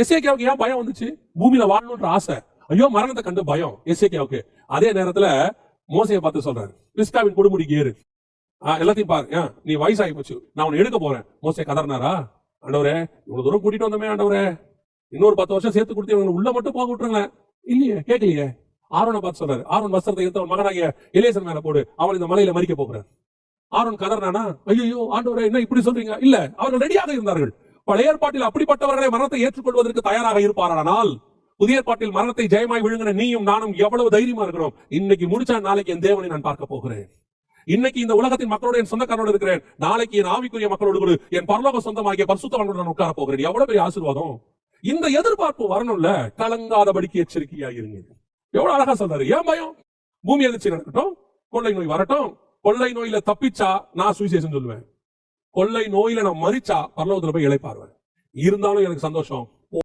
எசேக்கியாவுக்கு ஏன் பயம் வந்துச்சு? பூமியில வாழணும்ன்ற ஆசை, ஐயோ மரணத்தை கண்டு பயம் எசேக்கியாவுக்கு. அதே நேரத்துல மோசையை பார்த்து சொல்றாரு, பிஸ்காவின் கொடுமுடிக்கு ஏறு, எல்லாத்தையும் பாரு, நீ வயசாகி போச்சு, நான் உன்னை எடுக்க போறேன். மோசே கதறினாரா? ஆண்டவரே இவ்வளவு தூரம் கூட்டிட்டு வந்தோமே ஆண்டவரே, இன்னொரு 10 வருஷம் சேர்த்து கொடுத்து உள்ள மட்டும் போக விட்டுருங்களேன். இல்லையே, கேட்கலையே. ஆரோனை பார்த்து சொல்றாரு, ஆரோன் வஸ்திரத்தை எடுத்து அவன் மகனாகிய எலியாசர் மேல போடு, அவன் இந்த மலையில மறிக்க போகிறான். ஆரோன் கதறினானா? ஐயோ ஆண்டவரே என்ன இப்படி சொல்றீங்க? இல்ல, அவர்கள் ரெடியாக இருந்தார்கள். பழைய ஏற்பாட்டில் அப்படிப்பட்டவர்களை மரணத்தை ஏற்றுக்கொள்வதற்கு தயாராக இருப்பாரானால், புதிய ஏற்பாட்டில் மரணத்தை ஜெயமாய் விழுங்கின நீயும் நானும் எவ்வளவு தைரியமா இருக்கிறோம். இன்னைக்கு முடிச்சா நாளைக்கு என் தேவனை நான் பார்க்க போகிறேன். இன்னைக்கு இந்த உலகத்தின் மக்களோட என் சொந்தக்காரோடு இருக்கிறேன், நாளைக்கு என் ஆவிக்குரிய மக்களோடு கூட என் பரலோக சொந்தமாகிய பரிசுத்தவான்களோடு நான் உட்கார போகிறேன். எவ்வளவு பெரிய ஆசீர்வாதம்! இந்த எதிர்பார்ப்பு வரணும்ல, கலங்காதபடிக்கு எச்சரிக்கையா இருங்க. எவ்வளவு அழகா சொல்றாரு. ஏன் பயம்? பூமி எதிர்ச்சி நடக்கட்டும், கொள்ளை நோய் வரட்டும், கொள்ளை நோயில தப்பிச்சா நான் சுவிசேஷம் சொல்லுவேன், கொள்ளை நோயில நான் மறிச்சா பரலோகத்துல போய் இளைப்பாருவேன். இருந்தாலும் எனக்கு சந்தோஷம்,